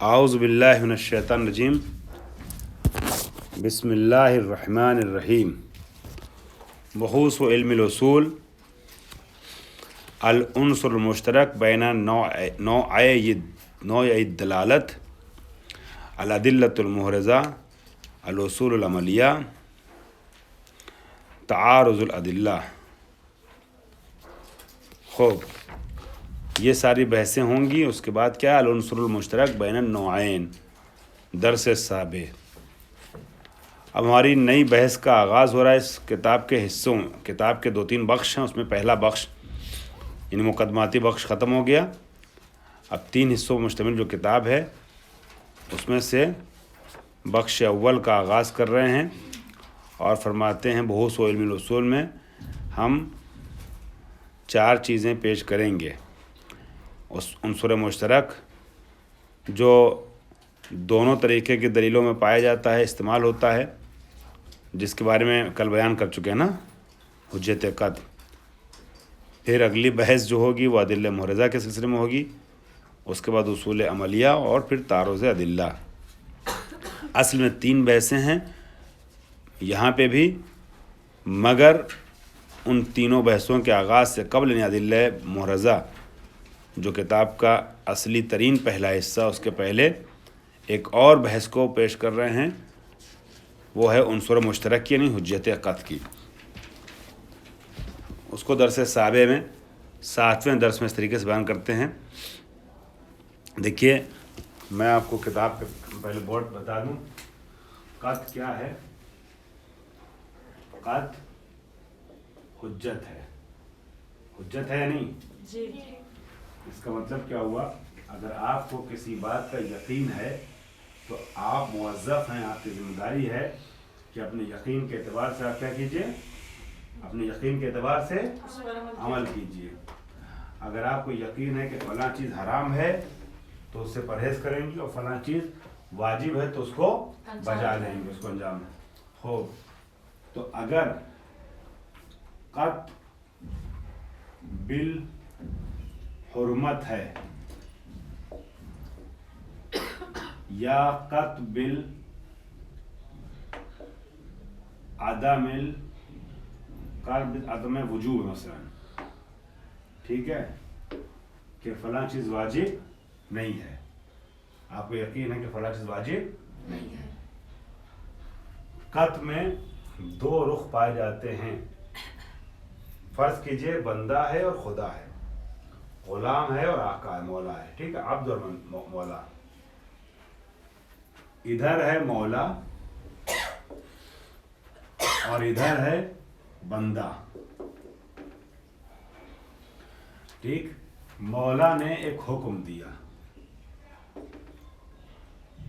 اعوذ باللہ من الشیطان الرجیم بسم اللہ الرحمن الرحیم بحوث و علم الاصول العنصر المشترک بین نوع الدلالت الادلۃ المحرزہ الاصول العملیہ تعارض الادلہ. خوب، یہ ساری بحثیں ہوں گی. اس کے بعد کیا العنصر المشترک بین النوعین، درس سابع. اب ہماری نئی بحث کا آغاز ہو رہا ہے اس کتاب کے حصوں. کتاب کے 2-3 بخش ہیں، اس میں پہلا بخش یعنی مقدماتی بخش ختم ہو گیا. اب 3 حصوں پر مشتمل جو کتاب ہے اس میں سے بخش اول کا آغاز کر رہے ہیں اور فرماتے ہیں بحوث و علم الاصول میں ہم 4 چیزیں پیش کریں گے. اس عنصر مشترک جو دونوں طریقے کی دلیلوں میں پایا جاتا ہے، استعمال ہوتا ہے، جس کے بارے میں کل بیان کر چکے ہیں نا، حجت قطع. پھر اگلی بحث جو ہوگی وہ ادلہ محرزہ کے سلسلے میں ہوگی. اس کے بعد اصول عملیہ اور پھر تعارض ادلہ. اصل میں 3 بحثیں ہیں یہاں پہ بھی، مگر ان تینوں بحثوں کے آغاز سے قبل یعنی ادلہ محرزہ جو کتاب کا اصلی ترین پہلا حصہ، اس کے پہلے ایک اور بحث کو پیش کر رہے ہیں، وہ ہے عنصر مشترک یعنی حجت قطع کی. اس کو درس سابع میں 7ویں درس میں اس طریقے سے بیان کرتے ہیں. دیکھیے، میں آپ کو کتاب کے پہلے بورڈ بتا دوں. قطع کیا ہے؟ قطع حجت ہے. حجت ہے یا نہیں؟ جی. اس کا مطلب کیا ہوا؟ اگر آپ کو کسی بات کا یقین ہے تو آپ موظف ہیں، آپ کی ذمہ داری ہے کہ اپنے یقین کے اعتبار سے آپ کیا کیجئے؟ اپنے یقین کے اعتبار سے عمل کیجئے. اگر آپ کو یقین ہے کہ فلاں چیز حرام ہے تو اس سے پرہیز کریں گے، اور فلاں چیز واجب ہے تو اس کو بجا لیں گے، اس کو انجام دیں. خوب، تو اگر قطع بالحرمت ہے یا قطع عدم وجوب مثلا، ٹھیک ہے، کہ فلاں چیز واجب نہیں ہے، آپ کو یقین ہے کہ فلاں چیز واجب نہیں ہے. قطع میں 2 رخ پائے جاتے ہیں. فرض کیجئے بندہ ہے اور خدا ہے، غلام ہے اور آقا ہے، مولا ہے، ٹھیک ہے، عبد اور مولا. ادھر ہے مولا اور ادھر ہے بندہ. ٹھیک، مولا نے ایک حکم دیا،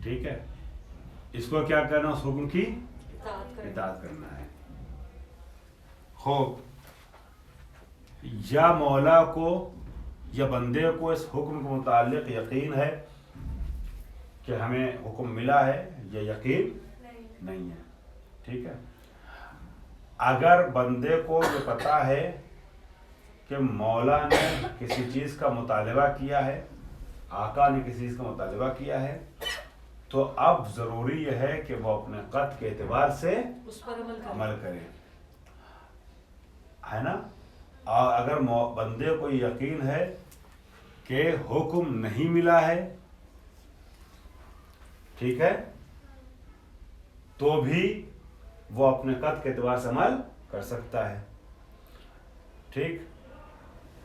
ٹھیک ہے، اس کو کیا کرنا؟ اس حکم کی اطاعت کرنا ہے. خوب، یا مولا کو یا بندے کو اس حکم کے متعلق یقین ہے کہ ہمیں حکم ملا ہے، یا یقین نہیں ہے، ٹھیک ہے. اگر بندے کو یہ پتا ہے کہ مولا نے کسی چیز کا مطالبہ کیا ہے، آقا نے کسی چیز کا مطالبہ کیا ہے، تو اب ضروری یہ ہے کہ وہ اپنے قطع کے اعتبار سے اس پر عمل کرے، ہے نا. اور اگر بندے کو یقین ہے کہ حکم نہیں ملا ہے، ٹھیک ہے، تو بھی وہ اپنے قطع کے اعتبار سے عمل کر سکتا ہے. ٹھیک،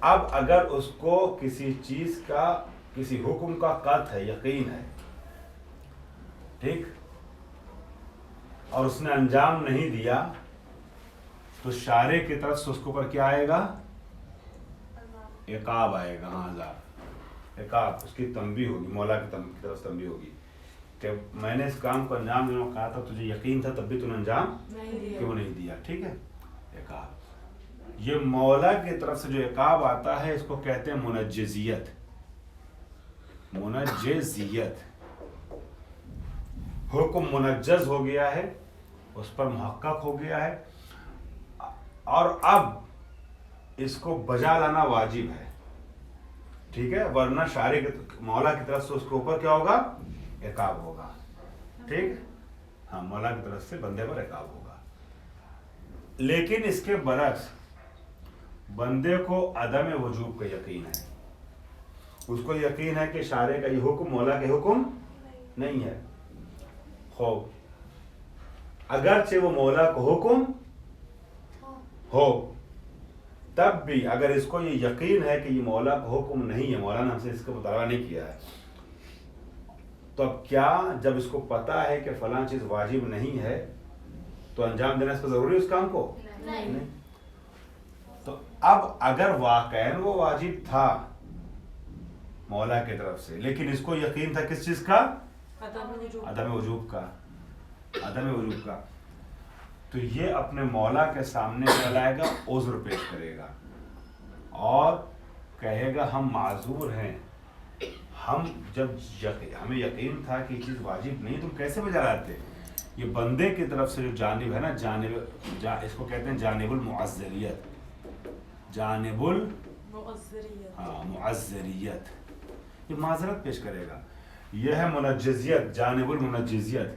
اب اگر اس کو کسی چیز کا، کسی حکم کا قطع ہے، یقین ہے، ٹھیک، اور اس نے انجام نہیں دیا، تو شارع کی طرف سے اس کے اوپر کیا آئے گا؟ عقاب آئے گا. ہاں، عذاب، عقاب، اس کی تنبیہ ہوگی، مولا کی طرف سے تنبیہ ہوگی کہ میں نے اس کام کو انجام دینے کو کہا تھا، تجھے یقین تھا، تب بھی تو نے انجام کیوں نہیں دیا؟ ٹھیک ہے، عقاب. یہ مولا کی طرف سے جو عقاب آتا ہے اس کو کہتے ہیں منجزیت. منجزیت، حکم منجز ہو گیا ہے، اس پر محقق ہو گیا ہے، اور اب اس کو بجا لانا واجب ہے. ٹھیک ہے، ورنہ شارع مولا کی طرف سے اس کے اوپر کیا ہوگا؟ عقاب ہوگا. ٹھیک، ہاں مولا کی طرف سے بندے پر عقاب ہوگا. لیکن اس کے برعکس بندے کو عدم وجوب کا یقین ہے. اس کو یقین ہے کہ شارع کا یہ حکم مولا کے حکم نہیں ہے. خوب اگرچہ وہ مولا کو حکم ہو، تب بھی اگر اس کو یہ یقین ہے کہ یہ مولا کا حکم نہیں ہے، مولا نے ہم سے اس کا مطالبہ نہیں کیا ہے، تو اب کیا جب اس کو پتا ہے کہ فلاں چیز واجب نہیں ہے تو انجام دینا اس کو ضروری ہے اس کام کو؟ نہیں. تو اب اگر واقعاً وہ واجب تھا مولا کی طرف سے، لیکن اس کو یقین تھا کس چیز کا؟ عدم وجوب کا. عدم وجوب کا. تو یہ اپنے مولا کے سامنے کیا لائے گا؟ عذر پیش کرے گا اور کہے گا ہم معذور ہیں. ہم جب ہمیں یقین تھا کہ یہ چیز واجب نہیں، تم کیسے بجا لاتے؟ یہ بندے کی طرف سے جو جانب ہے نا، اس کو کہتے ہیں جانب المعذریت. جانب معذریت، یہ معذرت پیش کرے گا. یہ ہے منجزیت، جانب المنجزیت.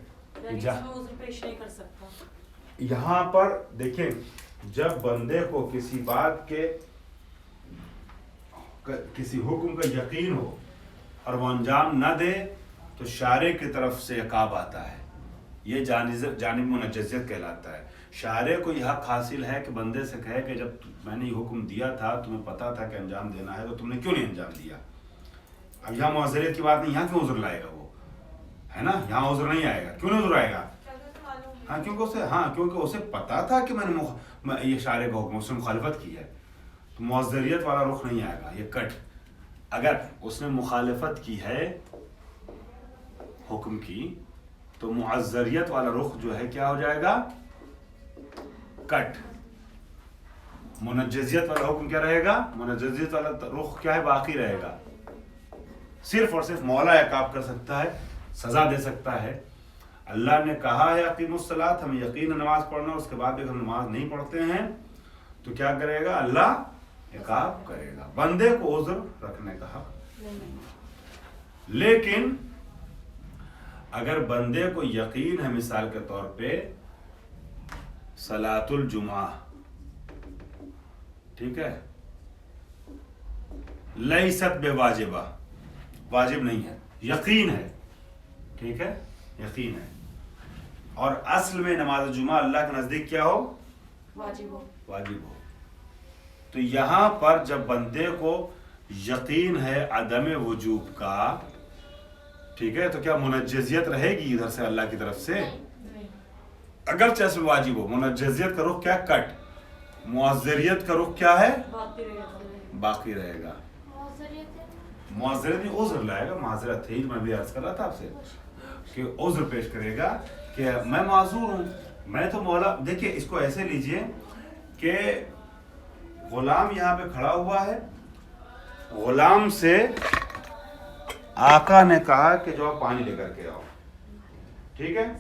پیش نہیں کر سکتا. یہاں پر دیکھیں، جب بندے کو کسی بات کے کسی حکم کا یقین ہو اور وہ انجام نہ دے تو شارع کی طرف سے عقاب آتا ہے. یہ جانب منجزیت کہلاتا ہے. شارع کو یہ حق حاصل ہے کہ بندے سے کہے کہ جب میں نے یہ حکم دیا تھا، تمہیں پتا تھا کہ انجام دینا ہے، تو تم نے کیوں نہیں انجام دیا؟ اب یہاں معذرت کی بات نہیں، یہاں کیوں عذر لائے گا وہ؟ ہے نا، یہاں عذر نہیں آئے گا. کیوں نہیں عذر آئے گا؟ کیونکہ اسے پتا تھا کہ میں نے یہ شارع کا حکم، اس نے مخالفت کی ہے. تو معذریت والا رخ نہیں آئے گا، یہ کٹ. اگر اس نے مخالفت کی ہے حکم کی تو معذریت والا رخ جو ہے کیا ہو جائے گا؟ کٹ. منجزیت والا حکم کیا رہے گا؟ منجزیت والا رخ کیا ہے؟ باقی رہے گا. صرف اور صرف مولا عقاب کر سکتا ہے، سزا دے سکتا ہے. اللہ نے کہا ہے اقیموا الصلاۃ، ہمیں یقین نماز پڑھنا، اس کے بعد بھی ہم نماز نہیں پڑھتے ہیں تو کیا کرے گا؟ اللہ عقاب کرے گا. بندے کو عذر رکھنے کا حق. لیکن اگر بندے کو یقین ہے، مثال کے طور پہ صلاۃ الجمعہ، ٹھیک ہے، لیست بے واجبہ، واجب نہیں ہے، یقین ہے، ٹھیک ہے، یقین ہے، اور اصل میں نماز جمعہ اللہ کے نزدیک کیا ہو؟ واجب ہو. تو یہاں پر جب بندے کو یقین ہے عدم وجوب کا، ٹھیک ہے، تو کیا منجزیت رہے گی ادھر سے اللہ کی طرف سے؟ اگرچہ اصل واجب ہو. منجزیت کا رخ کیا؟ کٹ. معذریت کا رخ کیا ہے؟ باقی رہے گا. معذرت نہیں، عذر لائے گا. معذرت ہے، میں بھی عرض کر رہا تھا آپ سے کہ عذر پیش کرے گا کہ میں معذور ہوں، میں تو مولا. دیکھیے اس کو ایسے لیجئے کہ غلام یہاں پہ کھڑا ہوا ہے، غلام سے آقا نے کہا کہ جو آپ پانی لے کر کے آؤ، ٹھیک ہے.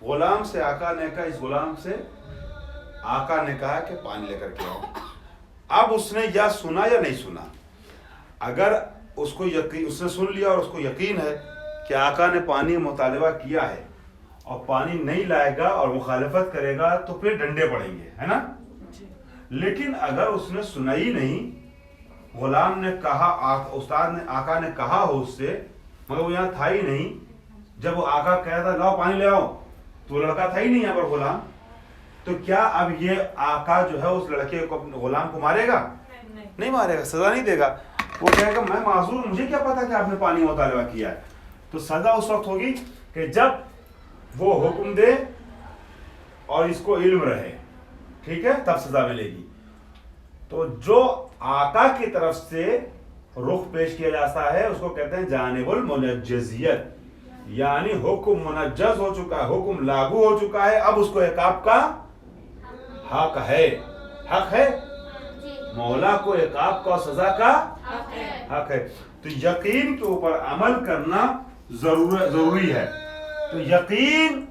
غلام سے آقا نے کہا، اس غلام سے آقا نے کہا کہ پانی لے کر کے آؤ. اب اس نے یا سنا یا نہیں سنا. اگر اس کو یقین، اس نے سن لیا اور اس کو یقین ہے کہ آقا نے پانی مطالبہ کیا ہے اور پانی نہیں لائے گا اور مخالفت کرے گا تو پھر ڈنڈے پڑیں گے، ہے نا. لیکن اگر اس نے سنا ہی نہیں، غلام نے کہا، استاد نے، آقا نے کہا ہو اس سے، مگر وہ یہاں تھا ہی نہیں. جب وہ آقا کہا تھا لاؤ پانی لے آؤ، تو وہ لڑکا تھا ہی نہیں یہاں پر غلام. تو کیا اب یہ آقا جو ہے اس لڑکے کو، غلام کو مارے گا؟ نہیں مارے گا، سزا نہیں دے گا. وہ کہے گا میں معذور، مجھے کیا پتا کہ آپ نے پانی مطالبہ کیا ہے. تو سزا اس وقت ہوگی کہ جب وہ حکم دے اور اس کو علم رہے، ٹھیک ہے، تب سزا ملے گی. تو جو آقا کی طرف سے رخ پیش کیا جاتا ہے اس کو کہتے ہیں جانب المنجزیت، یعنی حکم منجز ہو چکا ہے، حکم لاگو ہو چکا ہے، اب اس کو عقاب کا حق ہے. حق ہے، مولا کو عقاب کا، سزا کا حق ہے. تو یقین کے اوپر عمل کرنا ضروری ہے. تو یقین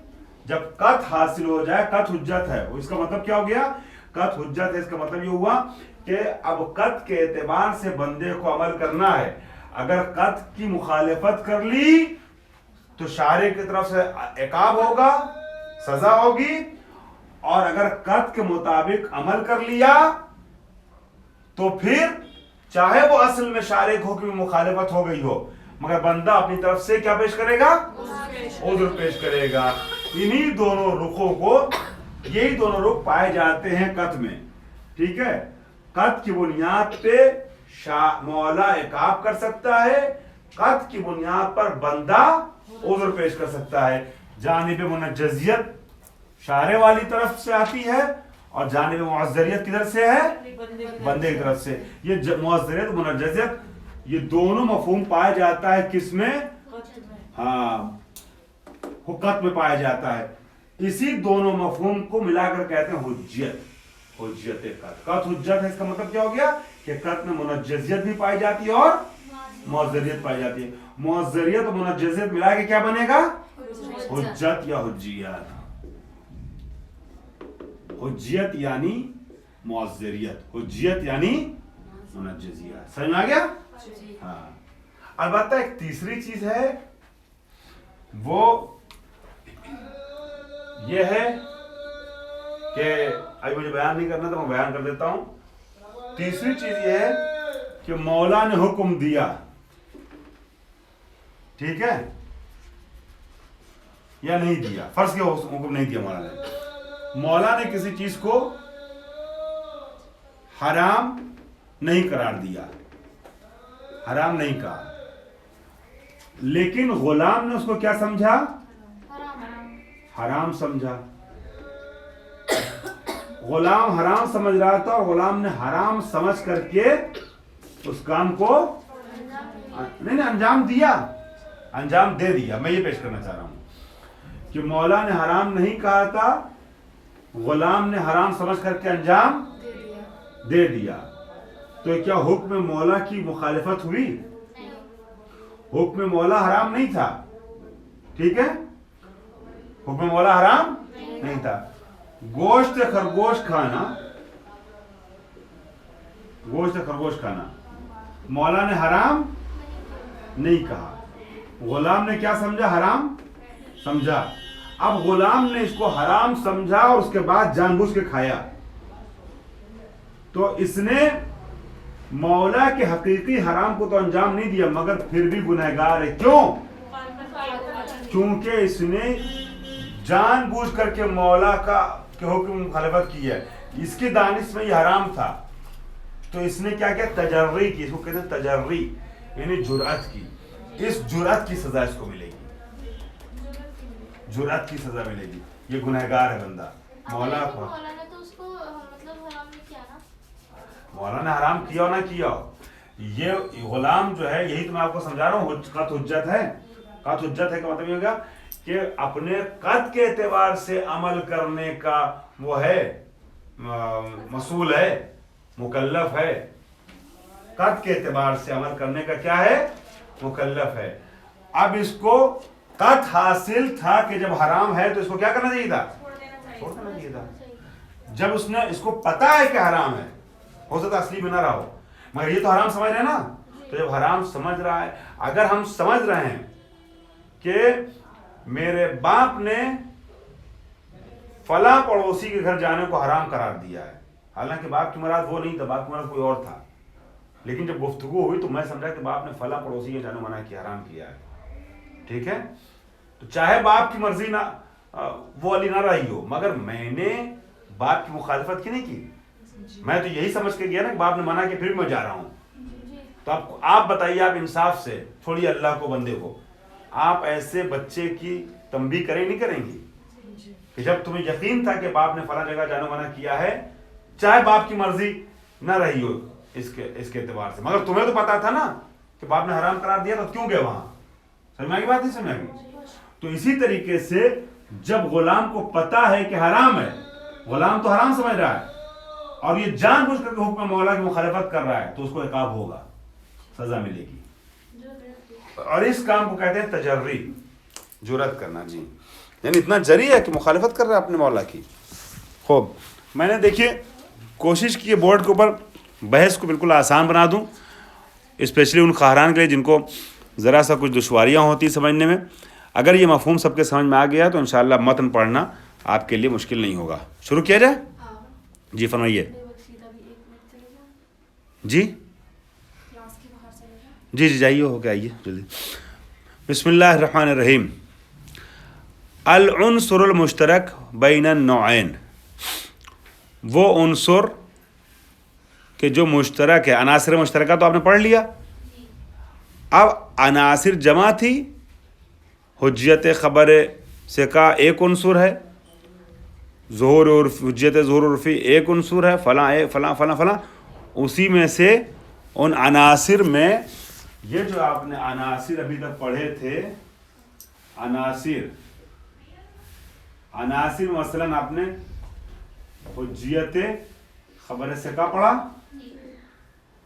جب قط حاصل ہو جائے، قط حجت ہے، اس کا مطلب کیا ہو گیا؟ قط حجت ہے، اس کا مطلب یہ ہوا کہ اب قط کے اعتبار سے بندے کو عمل کرنا ہے. اگر قط کی مخالفت کر لی تو شارع کی طرف سے عقاب ہوگا, سزا ہوگی, اور اگر قط کے مطابق عمل کر لیا تو پھر چاہے وہ اصل میں شارع کے حکم میں مخالفت ہو گئی ہو مگر بندہ اپنی طرف سے کیا پیش کرے گا؟ عذر پیش کرے گا. انہی دونوں رخوں کو, یہی دونوں رخ پائے جاتے ہیں قط میں. ٹھیک ہے, قط کی بنیاد پہ مولا عقاب کر سکتا ہے, قط کی بنیاد پر بندہ عذر پیش کر سکتا ہے. جانب منجزیت شارع والی طرف سے آتی ہے اور جانب معذریت کدھر سے ہے؟ بندے کی طرف سے. یہ معذریت منجزیت یہ دونوں مفہوم پایا جاتا ہے کس میں؟ ہاں, قط میں پایا جاتا ہے. اسی دونوں مفہوم کو ملا کر کہتے ہیں حجیت. حجت قط, قط حجت ہے. اس کا مطلب کیا ہو گیا کہ قط میں منجزیت بھی پائی جاتی ہے اور معذریت پائی جاتی ہے. معذریت اور منجزیت ملا کے کیا بنے گا؟ حجت یا حجیت. حجیت یعنی معذریت, حجیت یعنی منجزیت. سمجھ میں آ گیا؟ ہاں. البتہ ایک تیسری چیز ہے, وہ یہ ہے کہ ابھی مجھے بیان نہیں کرنا تو میں بیان کر دیتا ہوں. تیسری چیز یہ ہے کہ مولا نے حکم دیا, ٹھیک ہے, یا نہیں دیا. فرض کیا حکم نہیں دیا مولا نے. مولا نے کسی چیز کو حرام نہیں قرار دیا, حرام نہیں کہا, لیکن غلام نے اس کو کیا سمجھا؟ حرام سمجھا. غلام حرام سمجھ رہا تھا اور غلام نے حرام سمجھ کر کے اس کام کو نہیں انجام دیا, انجام دے دیا. میں یہ پیش کرنا چاہ رہا ہوں کہ مولا نے حرام نہیں کہا تھا, غلام نے حرام سمجھ کر کے انجام دے دیا. تو کیا حکم مولا کی مخالفت ہوئی؟ حکم مولا حرام نہیں تھا, ٹھیک ہے, حکم مولا حرام نہیں تھا. گوشت خرگوش کھانا, گوشت خرگوش کھانا مولا نے حرام نہیں کہا, غلام نے کیا سمجھا؟ حرام سمجھا. اب غلام نے اس کو حرام سمجھا اور اس کے بعد جان بوجھ کے کھایا, تو اس نے مولا کے حقیقی حرام کو تو انجام نہیں دیا مگر پھر بھی گنہگار ہے. کیوں؟ کیونکہ اس نے جان بوجھ کر کے مولا کا حکم مخالفت کی ہے. اس کی دانش میں یہ حرام تھا تو اس نے کیا کیا؟ تجری کی. اس کو کہتے ہیں تجری, یعنی جرأت کی. اس جرأت کی سزا اس کو ملے گی, جرأت کی سزا ملے گی. یہ گنہگار ہے بندہ. مولا کو مولا نے حرام کیا ہو نہ کیا ہو, یہ غلام جو ہے, یہی تو میں آپ کو سمجھا رہا ہوں, قط حجت ہے. قط حجت ہے کا مطلب یہ ہوگا کہ اپنے قط کے اعتبار سے عمل کرنے کا وہ ہے, مسئول ہے, مکلف ہے. قط کے اعتبار سے عمل کرنے کا کیا ہے؟ مکلف ہے. اب اس کو قط حاصل تھا کہ جب حرام ہے تو اس کو کیا کرنا چاہیے تھا؟ چھوڑ دینا چاہیے تھا. جب اس نے اس کو پتا ہے کہ حرام ہے, ہو سکتا اصلی میں نہ رہا ہو مگر یہ تو حرام سمجھ رہے ہیں نا, تو جب حرام سمجھ رہا ہے, اگر ہم سمجھ رہے ہیں کہ میرے باپ نے فلاں پڑوسی کے گھر جانے کو حرام قرار دیا ہے, حالانکہ باپ کی مراد وہ نہیں تھا, باپ کی مراد کوئی اور تھا, لیکن جب گفتگو ہوئی تو میں سمجھا کہ باپ نے فلاں پڑوسی کے جانے منع کیا, حرام کیا ہے, ٹھیک ہے. تو چاہے باپ کی مرضی نہ وہ علی نہ رہی ہو مگر میں نے باپ کی مخالفت کی نہیں کی. میں تو یہی سمجھ کے گیا نا کہ باپ نے منع کیا پھر میں جا رہا ہوں. تو آپ بتائیے, آپ انصاف سے چھوڑیے اللہ کو بندے کو, آپ ایسے بچے کی تنبیہ کریں نہیں کریں گی کہ جب تمہیں یقین تھا کہ باپ نے فلاں جگہ جانا منع کیا ہے, چاہے باپ کی مرضی نہ رہی ہو اس کے اعتبار سے, مگر تمہیں تو پتا تھا نا کہ باپ نے حرام قرار دیا, تو کیوں گئے وہاں؟ سمجھ میں آئی بات نہیں سمجھ آئی؟ تو اسی طریقے سے جب غلام کو پتا ہے کہ حرام ہے, غلام تو حرام سمجھ رہا ہے اور یہ جان بوجھ کر کے حکم مولا کی مخالفت کر رہا ہے, تو اس کو عقاب ہوگا, سزا ملے گی. اور اس کام کو کہتے ہیں تجری, جرأت کرنا. جی, یعنی اتنا جری ہے کہ مخالفت کر رہا ہے اپنے مولا کی. خوب, میں نے دیکھیے کوشش کی بورڈ کے اوپر بحث کو بالکل آسان بنا دوں، اسپیشلی ان خواہران کے لیے جن کو ذرا سا کچھ دشواریاں ہوتی سمجھنے میں. اگر یہ مفہوم سب کے سمجھ میں آ گیا تو انشاءاللہ متن پڑھنا آپ کے لیے مشکل نہیں ہوگا. شروع کیا جائے؟ جی فرمائیے. جی جی جی جائیے، ہو کے آئیے جلدی. بسم اللہ الرحمن الرحیم. العنصر المشترک بین النوعین، وہ عنصر کہ جو مشترک ہے. عناصر مشترکہ تو آپ نے پڑھ لیا. اب عناصر جمع تھی، حجیت خبر سے کا ایک عنصر ہے، ظہور عرف حجیت ظہور عرفی ایک عنصر ہے، فلاں فلاں فلاں فلاں. اسی میں سے ان عناصر میں یہ جو آپ نے عناصر ابھی تک پڑھے تھے، عناصر مثلا آپ نے حجیت خبر سے کا پڑھا،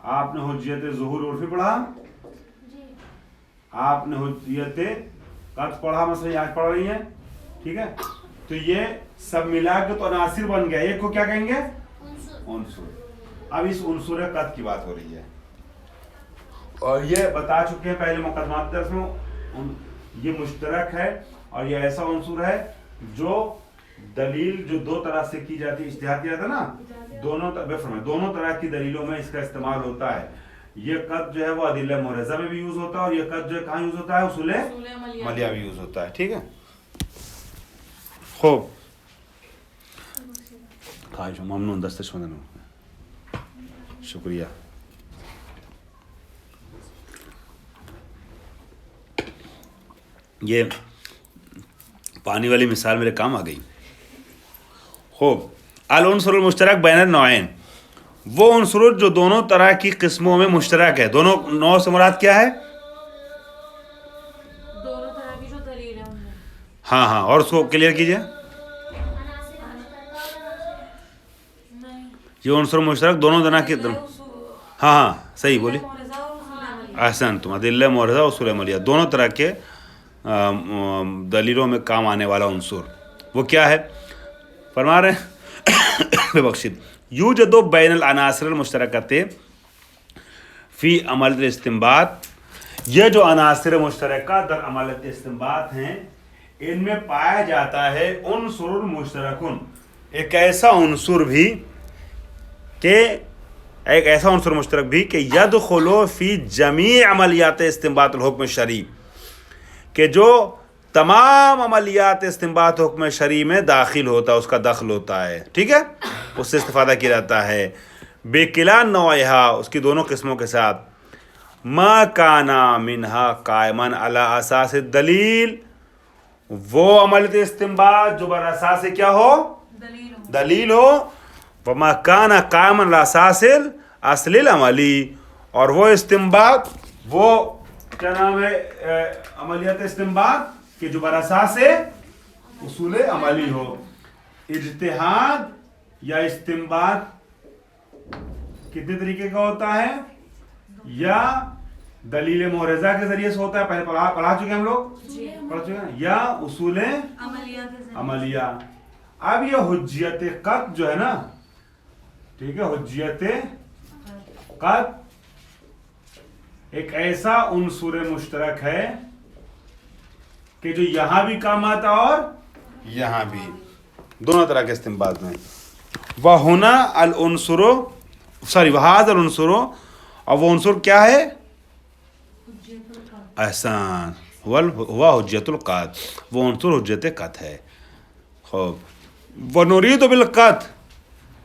آپ نے حجیت ظہور عرفی پڑھا، آپ نے حجیت قط پڑھا، مثلا آج پڑھ رہی ہیں، ٹھیک ہے. تو یہ سب ملا کے تو عناصر بن گیا. ایک کو کیا کہیں گے؟ عنصر. اب اس عنصر قط کی بات ہو رہی ہے، اور یہ بتا چکے ہیں پہلے مقدمات درس میں، یہ مشترک ہے اور یہ ایسا عنصر ہے جو دلیل جو دو طرح سے کی جاتی ہے، اجتہاد کیا تھا نا، دونوں طرح کی دلیلوں میں اس کا استعمال ہوتا ہے. یہ قط جو ہے وہ ادلہ مورزہ میں بھی یوز ہوتا ہے، اور یہ قط جو ہے کہاں یوز ہوتا ہے؟ اصول عملیہ بھی یوز ہوتا ہے. ٹھیک ہے. خوب خواہش ممنون، دستش مدن، شکریہ. یہ پانی والی مثال میرے کام آ گئی. خوب. العنصر المشترک بین النوعین، وہ عنصر جو دونوں طرح کی قسموں میں مشترک ہے. دونوں نوع سے مراد کیا ہے؟ دونوں طرح کی جو دلیل ہے ان میں. ہاں ہاں، اور اس کو کلیئر کیجئے. یہ عنصر مشترک دونوں طرح کی، ہاں ہاں صحیح بولی، احسن تم. ادلہ مورزہ اصول عملیہ دونوں طرح کے دلیلوں میں کام آنے والا عنصر وہ کیا ہے؟ فرما رہے ہیں ببخشید. یوجد بین العناصر المشترکۃ فی عمل الاستنباط، یہ جو عناصر مشترکہ در عمل استنباط ہیں، ان میں پایا جاتا ہے عنصر مشترکن، ایک ایسا عنصر بھی کہ ایک ایسا عنصر مشترک بھی کہ یدخل فی جمیع عملیات استنباط الحکم الشرعی، کہ جو تمام عملیات استنباط حکم شرعی میں داخل ہوتا ہے، اس کا دخل ہوتا ہے. ٹھیک ہے. اس سے استفادہ کیا جاتا ہے. بکلا نوعہا، اس کی دونوں قسموں کے ساتھ. ما کانا منہا قائما علی اساس الدلیل، وہ عملیات استنباط جو بر اساس کیا ہو؟ دلیل ہو. وما کانا قائما علی اساس الاصل العملی، اور وہ استنباط، وہ کیا نام ہے عملیات استنباط کہ جو بر اساس اصول عملی ہو. اجتہاد یا استنباط کتنے طریقے کا ہوتا ہے؟ یا دلیل مورزہ کے ذریعے سے ہوتا ہے، پہلے پڑھا چکے ہم لوگ، پڑھ چکے ہیں، یا اصول عملیہ. اب یہ حجیت قط جو ہے نا، ٹھیک ہے، حجیت قط ایک ایسا عنصر مشترک ہے کہ جو یہاں بھی کام آتا اور یہاں بھی، دونوں طرح کے استنباط میں. وَهُنَا الْعُنصُرُ وَهَذَا الْعُنصُرُ، اور وہ عنصر کیا ہے؟ احسان، ہوا حجت القط، وہ عنصر حجت قط ہے. خوب. وَنُرِيدُ بِالْقط،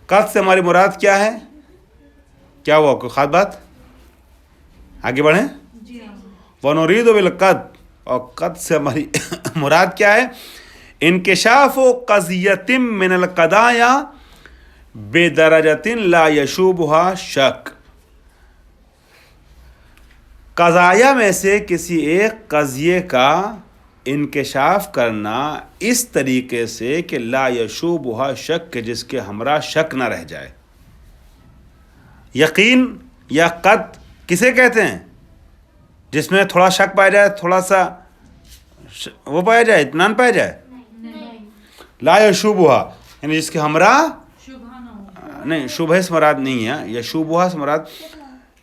قط سے ہماری مراد کیا ہے؟ کیا ہوا کوئی خاص بات؟ آگے بڑھیں. وَنُرِيدُ بِالْقط، اور قط سے ہماری مراد کیا ہے؟ انکشاف قضیۃ من القضایا بدرجۃ لا یشوبها شک، قضایا میں سے کسی ایک قضیے کا انکشاف کرنا اس طریقے سے کہ لا یشوبها شک، کہ جس کے ہمراہ شک نہ رہ جائے. یقین یا قط کسے کہتے ہیں؟ جس میں تھوڑا شک پایا جائے، تھوڑا سا وہ پایا جائے، اطمینان پایا جائے. لا یشوبها یعنی جس کے ہمراہ نہیں شبہ سے مراد نہیں ہے، یا شبہ سے مراد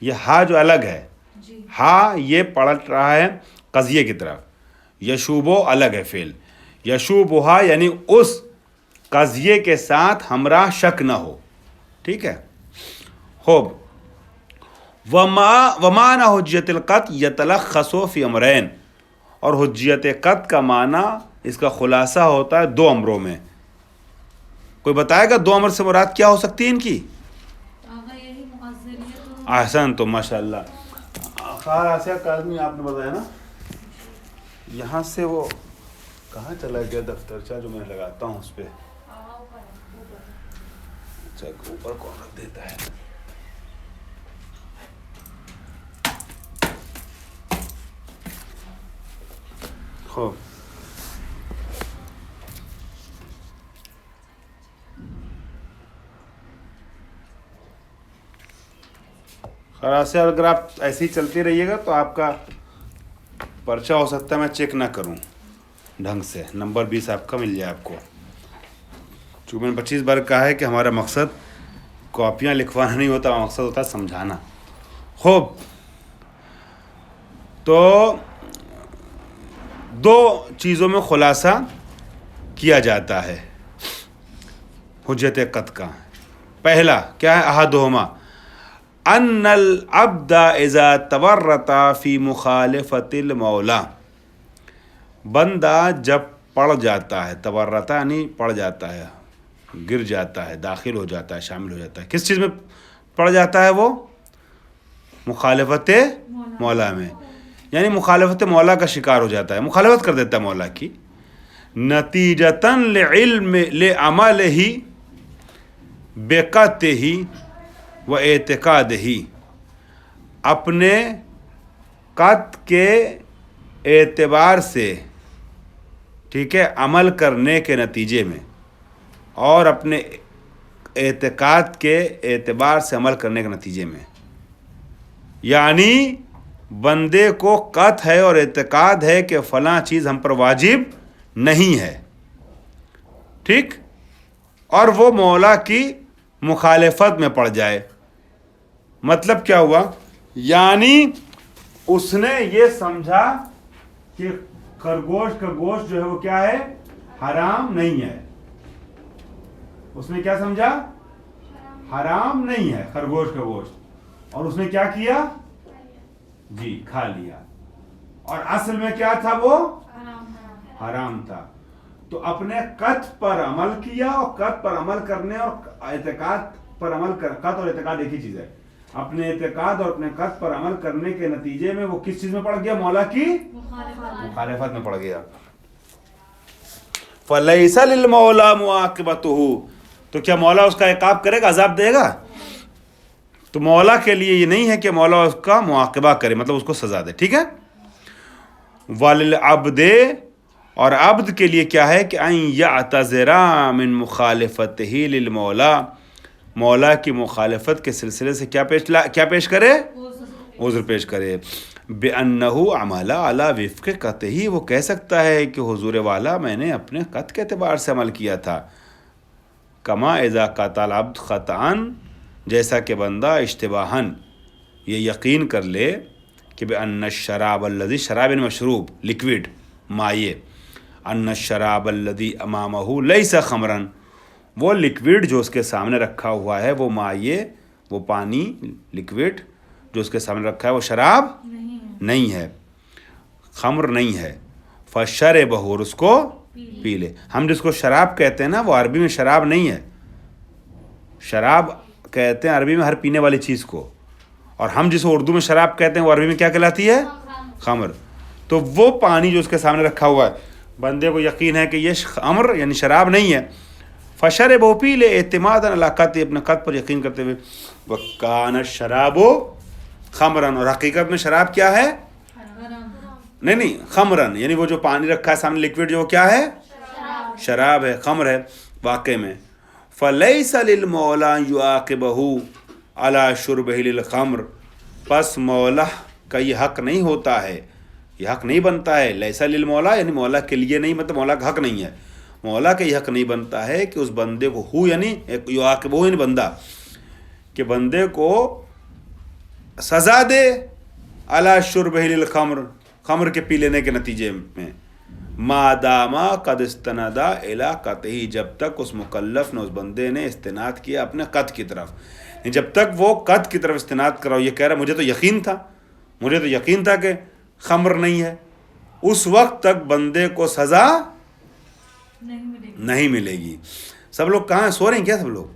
یہ ہا جو الگ ہے، جی ہا یہ پلٹ رہا ہے قضیے کی طرف، یشوبو الگ ہے فعل، یشوبہا یعنی اس قضیے کے ساتھ ہمراہ شک نہ ہو، ٹھیک ہے. خوب ومعنی حجیت القط یتلخص فی امرین، اور حجیت قط کا معنی اس کا خلاصہ ہوتا ہے دو امروں میں. کوئی بتائے گا دو امر سے مراد کیا ہو سکتی ہے ان کی؟ آقا یہی مؤذریت احسن تو ماشاء اللہ. خیر آسیہ کاظمی آپ نے بتایا نا، یہاں سے وہ کہاں چلا گیا دفترچہ جو میں لگاتا ہوں اس پہ؟ اچھا اوپر کون رکھ دیتا ہے؟ خوب خلاص سے اگر آپ ایسے ہی چلتے رہیے گا تو آپ کا پرچہ ہو سکتا ہے میں چیک نہ کروں ڈھنگ سے. نمبر 20 آپ کا مل جائے آپ کو. چونکہ میں نے 25 بار کہا ہے کہ ہمارا مقصد کاپیاں لکھوانا نہیں ہوتا، مقصد ہوتا ہے سمجھانا. خوب تو دو چیزوں میں خلاصہ کیا جاتا ہے حجت قط کا. پہلا کیا ہے؟ احدہما ان العبد اذا تورط فی مخالفت المولا، بندہ جب پڑ جاتا ہے، تورط یعنی پڑ جاتا ہے، گر جاتا ہے، داخل ہو جاتا ہے، شامل ہو جاتا ہے. کس چیز میں پڑ جاتا ہے وہ؟ مخالفت مولا میں، یعنی مخالفت مولا کا شکار ہو جاتا ہے، مخالفت کر دیتا ہے مولا کی. نتیجتاً لعلم لعملہ بقطعہ و اعتقادہ، اپنے قط کے اعتبار سے، ٹھیک ہے، عمل کرنے کے نتیجے میں، اور اپنے اعتقاد کے اعتبار سے عمل کرنے کے نتیجے میں. یعنی بندے کو قط ہے اور اعتقاد ہے کہ فلاں چیز ہم پر واجب نہیں ہے، ٹھیک، اور وہ مولا کی مخالفت میں پڑ جائے. مطلب کیا ہوا؟ یعنی اس نے یہ سمجھا کہ خرگوش کا گوشت جو ہے وہ کیا ہے؟ حرام نہیں ہے. اس نے کیا سمجھا؟ حرام نہیں ہے خرگوش کا گوشت، اور اس نے کیا کیا؟ جی کھا لیا. اور اصل میں کیا تھا؟ وہ حرام تھا. تو اپنے قط پر عمل کیا، اور قط پر عمل کرنے اور اعتقاد پر عمل کر، قط اور اعتقاد ایک ہی چیز ہے. اپنے اعتقاد اور اپنے قط پر عمل کرنے کے نتیجے میں وہ کس چیز میں پڑ گیا؟ مولا کی مخالفت میں پڑ گیا. فَلَيْسَ لِلْمَوْلَى مُعَاقِبَتُهُ، تو کیا مولا اس کا عقاب کرے گا، عذاب دے گا؟ تو مولا کے لیے یہ نہیں ہے کہ مولا اس کا معاقبہ کرے، مطلب اس کو سزا دے، ٹھیک ہے. وَلِلْعَبْدِ، اور عبد کے لیے کیا ہے کہ ان یعتذر من مخالفتہ للمولا، مولا کی مخالفت کے سلسلے سے کیا پیش کرے؟ عذر پیش کرے. بِأَنَّهُ عَمَلَ عَلَى وِفْقِ قَطْعِهِ، وہ کہہ سکتا ہے کہ حضور والا میں نے اپنے قط کے اعتبار سے عمل کیا تھا. کما اذا قطع العبد خطأً، جیسا کہ بندہ اشتباہاً یہ یقین کر لے کہ بِأَنَّ الشَّرَابَ الَّذِي، شراب یعنی مشروب، لکوڈ، مائع، ان الشراب الذي امامه ليس خمرا، وہ لکوڈ جو اس کے سامنے رکھا ہوا ہے، وہ مائع، وہ پانی، لکوڈ جو اس کے سامنے رکھا ہے وہ شراب نہیں ہے، خمر نہیں ہے. فشربہ، اور اس کو پی لے. ہم جس کو شراب کہتے ہیں نا، وہ عربی میں شراب نہیں ہے. شراب کہتے ہیں عربی میں ہر پینے والی چیز کو، اور ہم جس کو اردو میں شراب کہتے ہیں وہ عربی میں کیا کہلاتی ہے؟ خمر. تو وہ پانی جو اس کے سامنے رکھا ہوا ہے، بندے کو یقین ہے کہ یہ خمر یعنی شراب نہیں ہے. فشربہ، پی لے، اعتمادا علی قطع، اپنے قط پر یقین کرتے ہوئے. وکان الشراب خمرن، اور حقیقت میں شراب کیا ہے؟ نہیں خمرن، یعنی وہ جو پانی رکھا ہے سامنے لکوڈ، جو کیا ہے؟ شراب ہے، خمر ہے واقع میں. فلیس للمولا یعاقبہ علی شربہ للخمر، پس مولا کا یہ حق نہیں ہوتا ہے، یہ حق نہیں بنتا ہے. لیس للمولا یعنی مولا کے لیے نہیں، مطلب مولا کا حق نہیں ہے. مولا کا یہ حق نہیں بنتا ہے کہ اس بندے کو ہو یعنی یعاقبہ یعنی بندہ کہ بندے کو سزا دے علی شربہ للخمر خمر کے پی لینے کے نتیجے میں ماداما قد استندا الی قطعی جب تک اس مکلف نے اس بندے نے استناد کیا اپنے قط کی طرف جب تک وہ قط کی طرف استناد کرا یہ کہہ رہا مجھے تو یقین تھا کہ خمر نہیں ہے اس وقت تک بندے کو سزا نہیں ملے گی. سب لوگ کہاں ہیں سو رہے ہیں کیا سب لوگ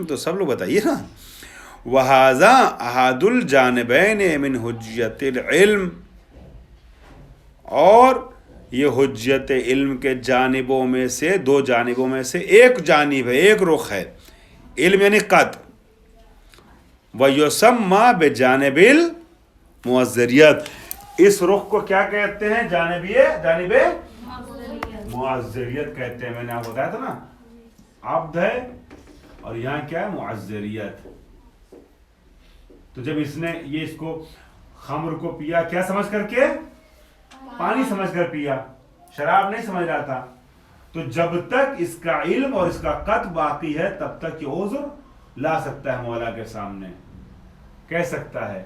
تو سب لوگ بتائیے نا. وَهَذَا أَحَدُ الْجَانِبَيْنِ مِنْ حُجَّةِ الْعِلْمِ اور یہ حجت علم کے جانبوں میں سے دو جانبوں میں سے ایک جانب ہے ایک رخ ہے علم یعنی قط وَيُسَمَّى بِجَانِبِ الْمُعَذِّرِيَّةِ اس رخ کو کیا کہتے ہیں جانب معذریت کہتے ہیں. میں نے آپ بتایا تھا نا عبد ہے اور یہاں کیا ہے معذریت. تو جب اس نے یہ اس کو خمر کو پیا کیا سمجھ کر کے پانی سمجھ کر پیا شراب نہیں سمجھ رہا تھا تو جب تک اس کا علم اور اس کا قط باقی ہے تب تک یہ عذر لا سکتا ہے مولا کے سامنے. کہہ سکتا ہے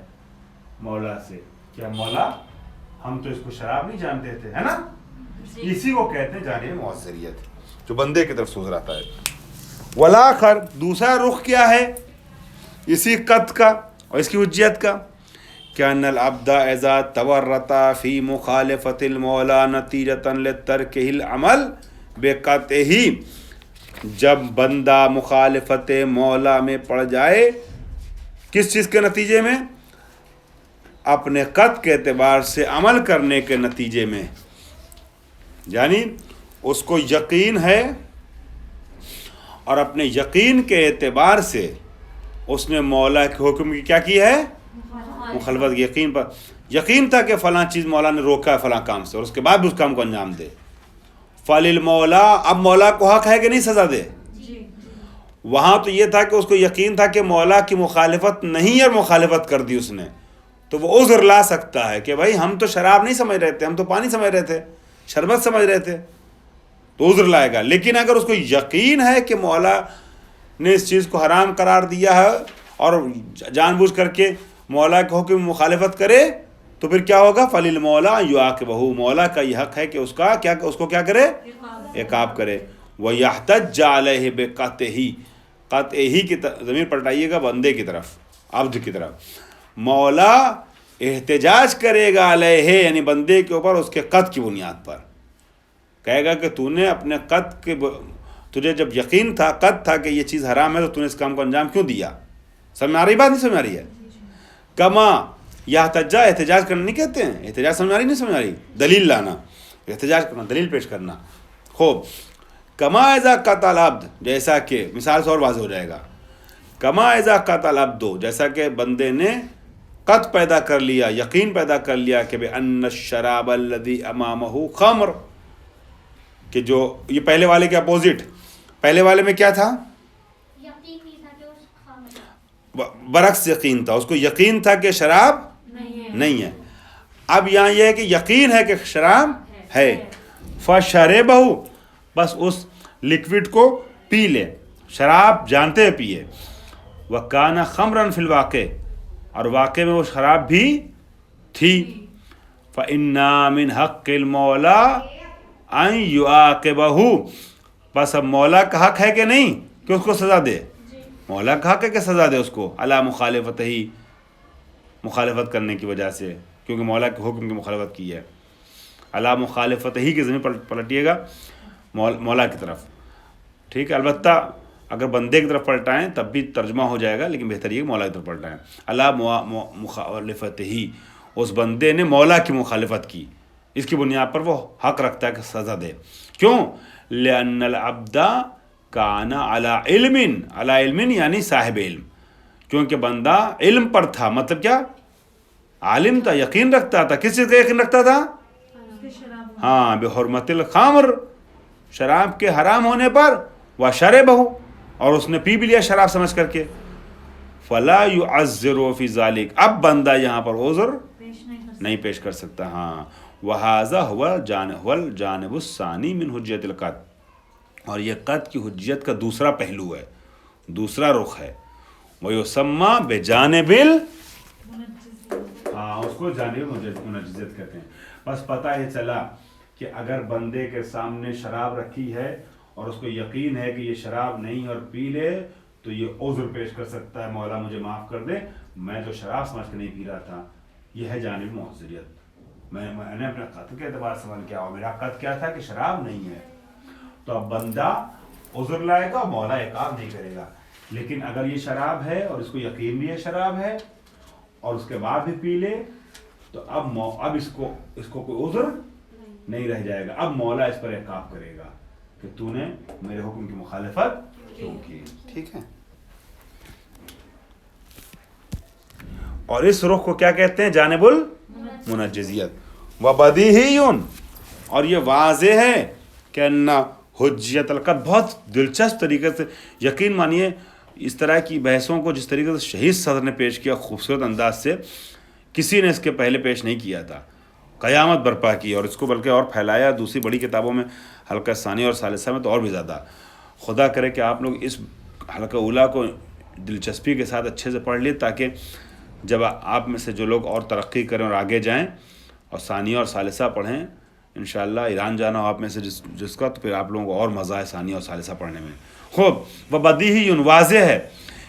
مولا سے کیا مولا ہم تو اس کو شراب نہیں جانتے تھے ہے نا. اسی کو کہتے ہیں جانب معذریت جو بندے کی طرف سوچ رہتا ہے. والآخر دوسرا رخ کیا ہے اسی قط کا اور اس کی حجیت کا کہ ان العبد اذا تورط فی مخالفت المولا نتیجۃ لترکہ العمل بقطعہ جب بندہ مخالفت مولا میں پڑ جائے کس چیز کے نتیجے میں اپنے قط کے اعتبار سے عمل کرنے کے نتیجے میں یعنی اس کو یقین ہے اور اپنے یقین کے اعتبار سے اس نے مولا کے حکم کی کیا کی ہے مخالفت. یقین پر یقین تھا کہ فلاں چیز مولا نے روکا ہے فلاں کام سے اور اس کے بعد بھی اس کام کو انجام دے. فللمولا اب مولا کو حق ہے کہ نہیں سزا دے. وہاں تو یہ تھا کہ اس کو یقین تھا کہ مولا کی مخالفت نہیں اور مخالفت کر دی اس نے تو وہ عذر لا سکتا ہے کہ بھائی ہم تو شراب نہیں سمجھ رہے تھے ہم تو پانی سمجھ رہے تھے شربت سمجھ رہے تھے تو عذر لائے گا. لیکن اگر اس کو یقین ہے کہ مولا نے اس چیز کو حرام قرار دیا ہے اور جان بوجھ کر کے مولا کے حکم مخالفت کرے تو پھر کیا ہوگا فللمولا یعاقبہ مولا کا یہ حق ہے کہ اس کو کیا کرے عقاب کرے. وَيَحْتَجَّ عَلَيْهِ بِقَطْعِهِ قطعہ کی ضمیر پلٹائیے گا بندے کی طرف عبد کی طرف. مولا احتجاج کرے گا علیہ یعنی بندے کے اوپر اس کے قط کی بنیاد پر کہے گا کہ تو نے اپنے قط کے تجھے جب یقین تھا قط تھا کہ یہ چیز حرام ہے تو تو نے اس کام کو انجام کیوں دیا. سمجھ میں آ رہی بات نہیں سمجھ آ رہی ہے. کما یحتجا احتجاج کرنا نہیں کہتے ہیں احتجاج سمجھ آ رہی نہیں سمجھ آ رہی دلیل لانا احتجاج کرنا دلیل پیش کرنا. خوب کما اذا قتل العبد جیسا کہ مثال سے اور واضح ہو جائے گا. کما اذا قتل العبد جیسا کہ بندے نے قط پیدا کر لیا یقین پیدا کر لیا کہ بأن الشراب الذي امامه خمر کہ جو یہ پہلے والے کے اپوزٹ پہلے والے میں کیا تھا برعکس یقین تھا اس کو یقین تھا کہ شراب نہیں ہے. اب یہاں یہ ہے کہ یقین ہے کہ شراب ہے فشربہ بس اس لکوڈ کو پی لے شراب جانتے ہوئے پیے. وکان خمرا فی الواقع اور واقع میں وہ شراب بھی تھی. فإنا من حق المولا ان یعاقبہ بس اب مولا کا حق ہے کہ نہیں کہ اس کو سزا دے. مولا کا حق ہے کہ سزا دے اس کو علی مخالفت ہی مخالفت کرنے کی وجہ سے کیونکہ مولا کے حکم کی مخالفت کی ہے. علی مخالفت ہی کی زمین پلٹیے گا مولا کی طرف ٹھیک ہے. البتہ اگر بندے کی طرف پلٹائیں تب بھی ترجمہ ہو جائے گا لیکن بہتر یہ کہ مولا کی طرف پلٹائیں. علی مخالفت ہی اس بندے نے مولا کی مخالفت کی اس کی بنیاد پر وہ حق رکھتا ہے کہ سزا دے. کیوں لأن العبد کان علی علم یعنی صاحب علم کیونکہ بندہ علم پر تھا مطلب کیا عالم تھا یقین رکھتا تھا. کس چیز کا یقین رکھتا تھا ہاں بحرمت الخمر شراب کے حرام ہونے پر وشربہ اور اس نے پی بھی لیا شراب سمجھ کر کے. فلا يعذر فی ذلک اب بندہ یہاں پر عذر نہیں پیش کر سکتا. ہاں وہذا هو الجانب الثانی من حجت القط اور یہ قط کی حجیت کا دوسرا پہلو ہے، دوسرا رخ ہے. وَيُسَمَّى بِجَانِبِ ہاں اس کو جانب منجزیت کہتے ہیں. بس پتہ یہ چلا کہ اگر بندے کے سامنے شراب رکھی ہے اور اس کو یقین ہے کہ یہ شراب نہیں اور پی لے تو یہ عذر پیش کر سکتا ہے، مولا مجھے معاف کر دے، میں تو شراب سمجھ کے نہیں پی رہا تھا. یہ ہے جانب معذریت. میں نے اپنے قتل کے اعتبار سے عمل کیا، اور میرا قتل کیا تھا کہ شراب نہیں ہے. تو اب بندہ عذر لائے گا، مولا عقاب نہیں کرے گا. لیکن اگر یہ شراب ہے اور اس کو یقین بھی ہے شراب ہے اور اس کے بعد بھی پی لے تو اب اس کو کوئی عذر نہیں رہ جائے گا. اب مولا اس پر عقاب کرے گا کہ تو نے میرے حکم کی مخالفت کیوں کی. ٹھیک ہے. اور اس رخ کو کیا کہتے ہیں؟ جانب المنجزیت. وبدیہی، اور یہ واضح ہے کہ ان حجیت القط، بہت دلچسپ طریقے سے یقین مانیے اس طرح کی بحثوں کو جس طریقے سے شہید صدر نے پیش کیا خوبصورت انداز سے، کسی نے اس کے پہلے پیش نہیں کیا تھا. قیامت برپا کی اور اس کو بلکہ اور پھیلایا دوسری بڑی کتابوں میں، حلقہ ثانی اور ثالثہ میں تو اور بھی زیادہ. خدا کرے کہ آپ لوگ اس حلقہ اولیٰ کو دلچسپی کے ساتھ اچھے سے پڑھ لیں تاکہ جب آپ میں سے جو لوگ اور ترقی کریں اور آگے جائیں اور ثانیہ اور ثالثہ پڑھیں، انشاءاللہ ایران جانا ہو آپ میں سے جس کا، تو پھر آپ لوگوں کو اور مزہ ہے ثانیہ اور ثالثہ پڑھنے میں. خوب. وبدیہی، واضح ہے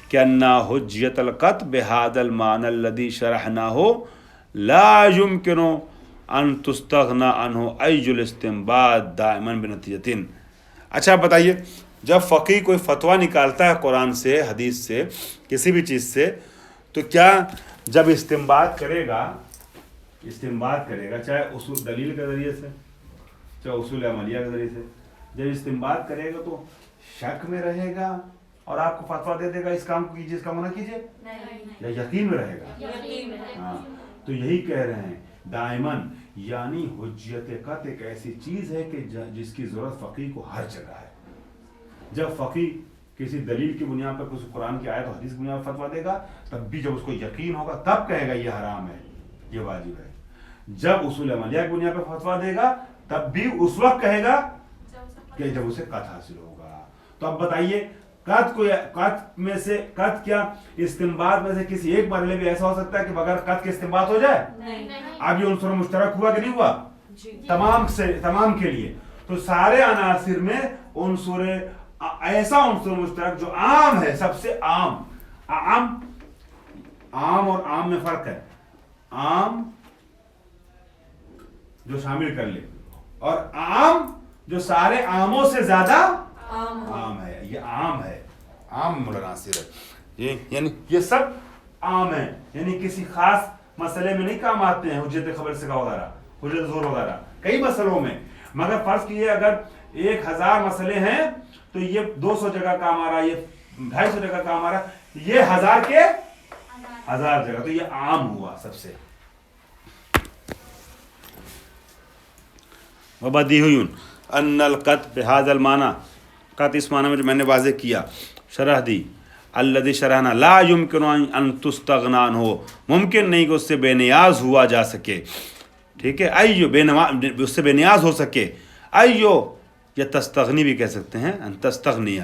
کہ ان حجیت القط بهذا المعنى الذي شرحناه لا يمكن ان تستغنى عنه اي الاستنباط دائما بنتیجۃ. اچھا بتائیے، جب فقیہ کوئی فتویٰ نکالتا ہے قرآن سے، حدیث سے، کسی بھی چیز سے، تو کیا جب استنباط کرے گا چاہے اصول دلیل کے ذریعے سے چاہے اصول عملیہ کے ذریعے سے، جب استنباط کرے گا تو شک میں رہے گا اور آپ کو فتویٰ دے دے گا اس کام کو کیجیے اس کام نہ کیجیے، یا یقین میں رہے گا؟ ہاں. تو یہی کہہ رہے ہیں دائماً، یعنی حجیت قط ایک ایسی چیز ہے کہ جس کی ضرورت فقیہ کو ہر جگہ ہے. جب فقیہ کسی دلیل کی بنیاد پر کسی قرآن کی آیت و حدیث کی بنیاد پر فتویٰ دے گا، تب بھی جب اس کو یقین ہوگا تب کہے گا یہ حرام ہے، یہ واجب ہے. جب اصول عملیہ کی بنیاد پر فتویٰ دے گا تب بھی اس وقت کہے گا کہ جب اسے قط حاصل ہوگا. تو اب بتائیے، قط کیا استنباط میں سے کسی ایک مرحلے میں ایسا ہو سکتا ہے کہ بغیر قط کے استنباط ہو جائے؟ اب یہ عنصر مشترک ہوا کہ نہیں ہوا تمام کے لیے؟ تو سارے عناصر میں ایسا عنصر مشترک جو عام ہے، سب سے عام اور عام میں فرق ہے. عام جو شامل کر لے اور عام جو سارے عاموں سے زیادہ عام ہے. یہ عام ہے، عام عناصر ہے، یعنی یہ سب عام ہے، یعنی کسی خاص مسئلے میں نہیں کام آتے ہیں. حجت خبر سے وغیرہ، حجت ظہور وغیرہ کئی مسئلوں میں، مگر فرض کیجیے اگر 1000 مسئلے ہیں تو یہ 200 جگہ کام آ رہا ہے، یہ 250 جگہ کام آ رہا ہے، یہ 1000 کے 1000 جگہ، تو یہ عام ہوا سب سے. وبدیہی ان القط بهذا المعنى، قط اس معنی میں جو میں نے واضح کیا، شرح دی، الذي شرحنا لا يمكن ان تستغنى عنه، ممکن نہیں کہ اس سے بے نیاز ہوا جا سکے. ٹھیک ہے، اس سے بے نیاز ہو سکے. ایو یا تستغنی بھی کہہ سکتے ہیں، ان تستغنی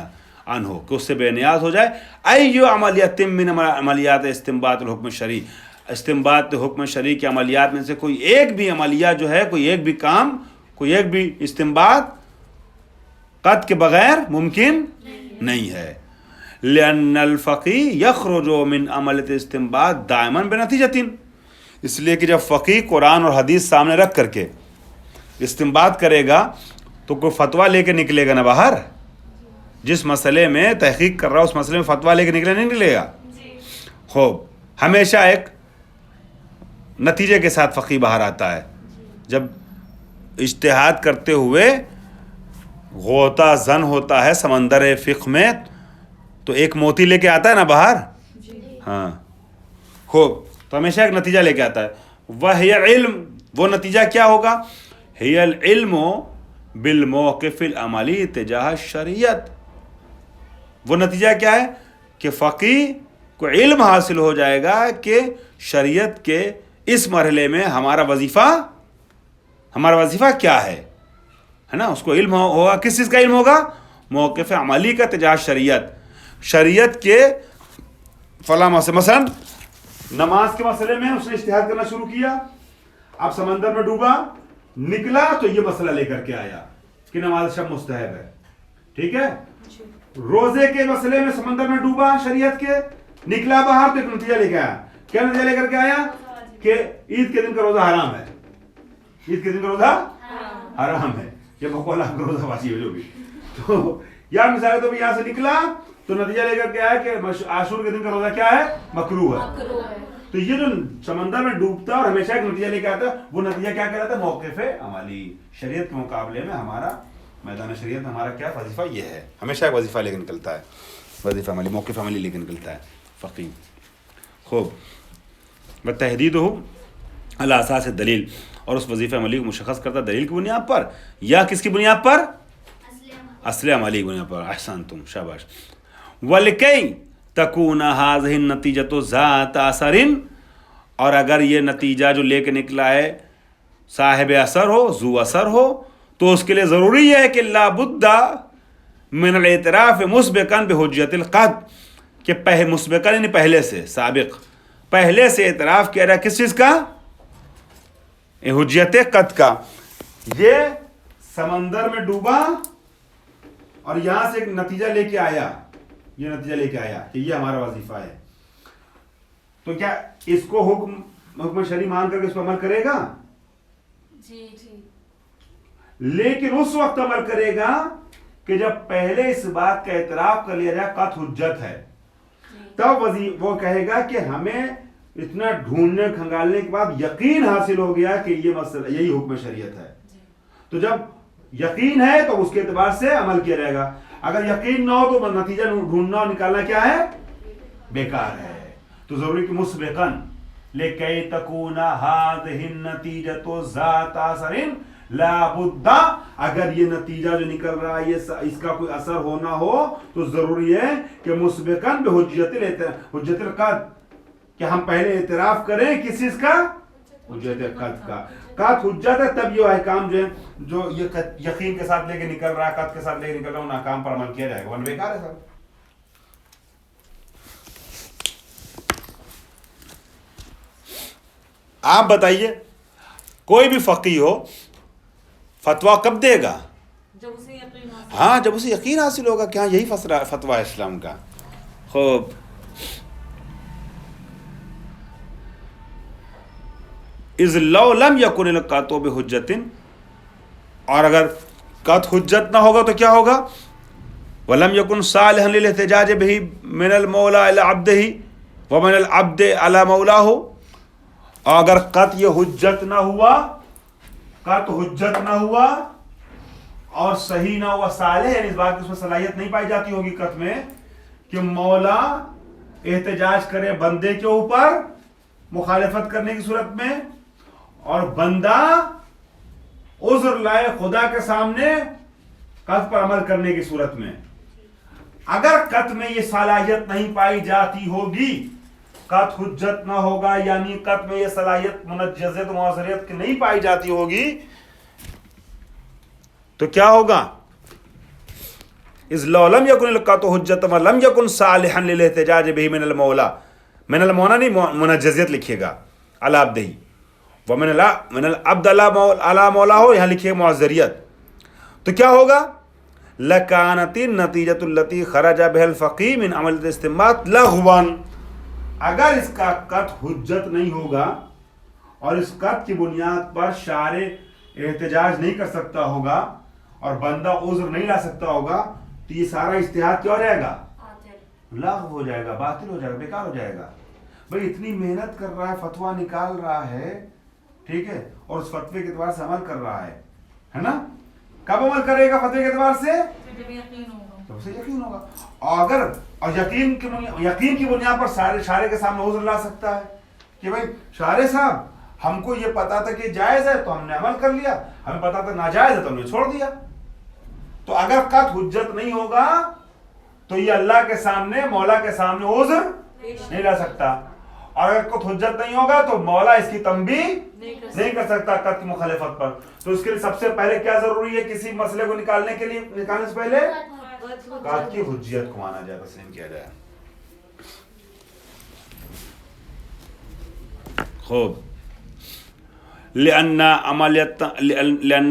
عنہ، کہ اس سے بے نیاز ہو جائے. ایو عملیات من عملیات استنباط الحکم شرعی، استنباط حکم شرعی کے عملیات میں سے کوئی ایک بھی عملیہ جو ہے، کوئی ایک بھی کام، کوئی ایک بھی استنباط قط کے بغیر ممکن نہیں ہے. لأن الفقیہ یخرج من عملیۃ استنباط دائما بنتیجۃ، اس لیے کہ جب فقیہ قرآن اور حدیث سامنے رکھ کر کے استنباط کرے گا تو کوئی فتویٰ لے کے نکلے گا نہ باہر. جس مسئلے میں تحقیق کر رہا اس مسئلے میں فتویٰ لے کے نہیں نکلے گا. خوب، ہمیشہ ایک نتیجے کے ساتھ فقیہ باہر آتا ہے. جب اجتہاد کرتے ہوئے غوطہ زن ہوتا ہے سمندر فقہ میں تو ایک موتی لے کے آتا ہے نا باہر. ہاں خوب، تو ہمیشہ ایک نتیجہ لے کے آتا ہے. وہی علم، وہ نتیجہ کیا ہوگا؟ ہی العلم بالموقف العملی تجاہ شریعت. وہ نتیجہ کیا ہے کہ فقیہ کو علم حاصل ہو جائے گا کہ شریعت کے اس مرحلے میں ہمارا وظیفہ کیا ہے نا. اس کو علم ہوگا، کس چیز کا علم ہوگا؟ موقف عملی کا احتجاج شریعت کے فلاں مسئلہ، مثلا نماز کے مسئلے میں اس نے اجتہاد کرنا شروع کیا، اب سمندر میں ڈوبا، نکلا تو یہ مسئلہ لے کر کے آیا کہ نماز شب مستحب ہے، ٹھیک ہے. روزے کے مسئلے میں سمندر میں ڈوبا شریعت کے، نکلا باہر تو ایک نتیجہ لے کے آیا. کیا نتیجہ لے کر کے آیا؟ کہ عید کے دن کا روزہ حرام ہے. عید کے دن کا روزہ حرام ہے، یہ مقولہ کا روزہ واجب ہے جو بھی. تو یا مثال تو یہاں سے نکلا تو نتیجہ لے کر کے آیا کہ عاشور کے دن کا روزہ کیا ہے؟ مکروہ ہے. تو یہ جو سمندر میں ڈوبتا اور ہمیشہ ایک نتیجہ لے کے آتا وہ نتیجہ کیا کہلاتا ہے؟ موقف عملی. شریعت کے مقابلے میں ہمارا میدان شریعت میں ہمارا کیا وظیفہ یہ ہے، ہمیشہ ایک وظیفہ لے کے نکلتا ہے، وظیفہ عملی، موقف عملی لے کے نکلتا ہے فقی. خوب بتحدید ہو علی اساس دلیل، اور اس وظیفہ عملی کو مشخص کرتا دلیل کی بنیاد پر یا کس کی بنیاد پر؟ اصل عملی کی بنیاد پر. احسنتم، شاباش. ولکی تکون هذه النتیجۃ ذات اثر، اور اگر یہ نتیجہ جو لے کے نکلا ہے صاحب اثر ہو، ذو اثر ہو، تو اس کے لیے ضروری ہے کہ لا بد من الاعتراف مسبقا بحجت القطع، کہ مسبقا یعنی پہلے سے، سابق پہلے سے اعتراف کیا رہا کس چیز کا؟ حجت قطع کا. یہ سمندر میں ڈوبا اور یہاں سے ایک نتیجہ لے کے آیا، یہ نتیجہ لے کے آیا کہ یہ ہمارا وظیفہ ہے، تو کیا اس کو حکم شرعی مان کر کے اس پر عمل کرے گا؟ جی. لیکن اس وقت عمل کرے گا کہ جب پہلے اس بات کا اعتراف کر لیا جائے قطع حجت ہے، تب وہ کہے گا کہ ہمیں اتنا ڈھونڈنے کھنگالنے کے بعد یقین حاصل ہو گیا کہ یہ مسئلہ یہی حکم شریعت ہے. تو جب یقین ہے تو اس کے اعتبار سے عمل کیا جائے گا. اگر یقین نہ ہو تو نتیجہ ڈھونڈنا اور نکالنا کیا ہے؟ بیکار ہے. تو ضروری کہ مسبقاً لکی تکون هذه النتیجۃ ذات اثر لا بد، اگر یہ نتیجہ جو نکل رہا ہے اس کا کوئی اثر ہونا ہو تو ضروری ہے کہ مسبقاً بحجت القطع، کہ ہم پہلے اعتراف کریں کس چیز کا؟ حجت قطع کا. قطع حجت ہے تب یہ احکام جو یہ یقین کے ساتھ لے کے نکل رہا ہے، قطع کے ساتھ لے کے نکل رہا ہے، ان احکام پر عمل کیا جائے گا، ورنہ بیکار ہے سب. آپ بتائیے کوئی بھی فقیہ ہو فتویٰ کب دے گا؟ جب اسے یقین حاصل، ہاں جب اسے یقین حاصل ہوگا کہ ہاں یہی فتویٰ ہے اسلام کا. خوب اذ لو لم یکن القطع بحجت، اور اگر قطع حجت نہ ہوگا تو کیا ہوگا؟ ولم یکن صالحا للاحتجاج به من المولى الى عبده ومن العبد على مولاه، اور اگر قطع یہ حجت نہ ہوا، قطع حجت نہ ہوا اور صحیح نہ ہوا، صالح یعنی اس بات کی اس میں صلاحیت نہیں پائی جاتی ہوگی قطع میں کہ مولا احتجاج کرے بندے کے اوپر مخالفت کرنے کی صورت میں، اور بندہ عذر لائے خدا کے سامنے قطع پر عمل کرنے کی صورت میں. اگر قطع میں یہ صلاحیت نہیں پائی جاتی ہوگی، قطع حجت نہ ہوگا، یعنی قطع میں یہ صلاحیت منجزت معذریت کی نہیں پائی جاتی ہوگی، تو کیا ہوگا؟ اذ لو لم یکن القطع حجت ولم یکن صالحا للاحتجاج به من المولا، من المولا نہیں منجزیت لکھیے گا علی عبدہ، ومن العبد علی مولا ہو، یہاں لکھیے معذریت. تو کیا ہوگا؟ لکانت النتیجۃ التی خرج بها الفقیہ من عمل الاستنباط لغوا، اگر اس کا قطع حجت نہیں ہوگا اور اس قطع کی بنیاد پر شارع احتجاج نہیں کر سکتا ہوگا اور بندہ عذر نہیں لا سکتا ہوگا، تو یہ سارا اجتہاد کیا ہو جائے گا؟ لغو ہو جائے گا، باطل ہو جائے گا، بیکار ہو جائے گا. بھئی اتنی محنت کر رہا ہے، فتویٰ نکال رہا ہے، ٹھیک ہے، اور اس فتوے کے اعتبار سے عمل کر رہا ہے نا. کب عمل کرے گا فتوے کے اعتبار سے؟ جب یقین ہوگا، تو اسے یقین ہوگا. اور یقین کی بنیاد پر شارع کے سامنے عذر لا سکتا ہے کہ بھائی شارع صاحب ہم کو یہ پتا تھا کہ جائز ہے تو ہم نے عمل کر لیا، ہمیں پتا تھا ناجائز ہے تو ہم نے چھوڑ دیا. تو اگر قطع حجت نہیں ہوگا تو یہ اللہ کے سامنے، مولا کے سامنے عذر نہیں لا سکتا، اور اگر قطع حجت نہیں ہوگا تو مولا اس کی تنبیہ نہیں کر سکتا قطع کی مخالفت پر. تو اس کے لیے سب سے پہلے کیا ضروری ہے کسی مسئلے کو نکالنے سے پہلے؟ قط کی حجیت کو مانا جائے، تسلیم کیا جائے. خوب. لأن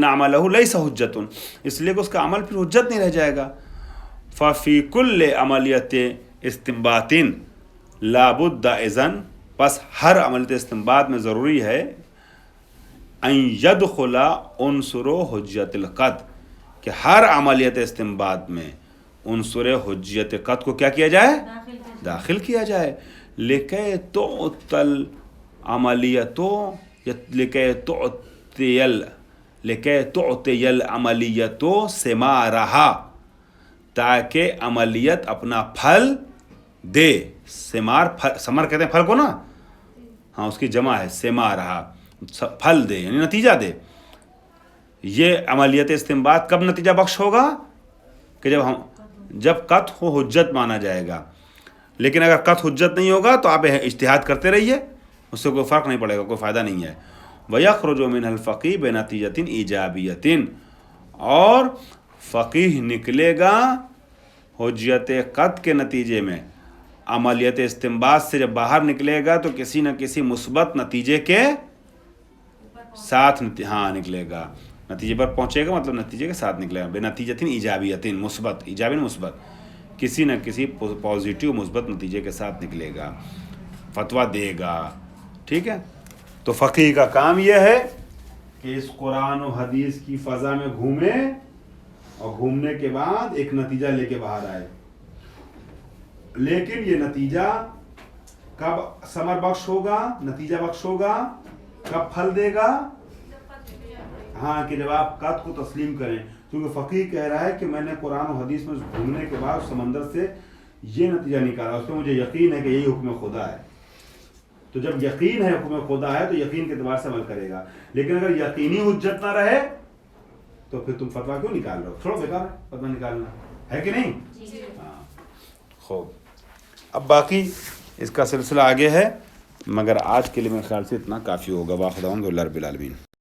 عمله ليس حجت، اس لیے کہ اس کا عمل پھر حجت نہیں رہ جائے گا. ففی کل عملیت استنباط لابد اذن، پس ہر عملیت استنباط میں ضروری ہے ان يدخل عنصر حجت القط، کہ ہر عملیت استنباط میں عنصر حجت قط کو کیا کیا جائے؟ داخل کیا جائے. لکہ تعطل عملیتو لکہ تعطی العملیتو ثمارہا، تاکہ عملیت اپنا پھل دے. ثمر کہتے ہیں پھل کو نا، ہاں اس کی جمع ہے ثمارہا، پھل دے یعنی نتیجہ دے. یہ عملیت استنباط کب نتیجہ بخش ہوگا؟ کہ جب قط کو حجت مانا جائے گا. لیکن اگر قط حجت نہیں ہوگا تو آپ اجتہاد کرتے رہیے، اس سے کوئی فرق نہیں پڑے گا، کوئی فائدہ نہیں ہے. وَيَخْرُجُ مِنْهَا الْفَقِيهُ بِنَتِيجَةٍ إِيجَابِيَّةٍ، اور فقیہ نکلے گا حجت قط کے نتیجے میں عملیت استنباط سے جب باہر نکلے گا تو کسی نہ کسی مثبت نتیجے کے ساتھ نکلے گا، نتیجے پر پہنچے گا، مطلب نتیجے کے ساتھ نکلے گا. بِنَتِيجَةٍ إِيجَابِيَّةٍ، مثبت، ایجابی مثبت، کسی نہ کسی پازیٹیو مثبت نتیجے کے ساتھ نکلے گا، فتویٰ دے گا. ٹھیک ہے. تو فقیہ کا کام یہ ہے کہ اس قرآن و حدیث کی فضا میں گھومے اور گھومنے کے بعد ایک نتیجہ لے کے باہر آئے. لیکن یہ نتیجہ کب ثمر بخش ہوگا، نتیجہ بخش ہوگا، کب پھل دے گا؟ ہاں، کہ جب آپ قط کو تسلیم کریں. کیونکہ فقیہ کہہ رہا ہے کہ میں نے قرآن و حدیث میں گھومنے کے بعد سمندر سے یہ نتیجہ نکالا، اس پہ مجھے یقین ہے کہ یہی حکم خدا ہے. تو جب یقین ہے حکم خدا ہے تو یقین کے اعتبار سے عمل کرے گا. لیکن اگر یقینی حجت نہ رہے تو پھر تم فتویٰ کیوں نکال رہے ہو؟ چھوڑو، بیکار ہے فتویٰ نکالنا، ہے کہ نہیں؟ ہاں. خوب. اب باقی اس کا سلسلہ آگے ہے، مگر آج کے لیے میرے خیال سے اتنا کافی ہوگا. واخر دعوانا الحمد للہ رب العالمین.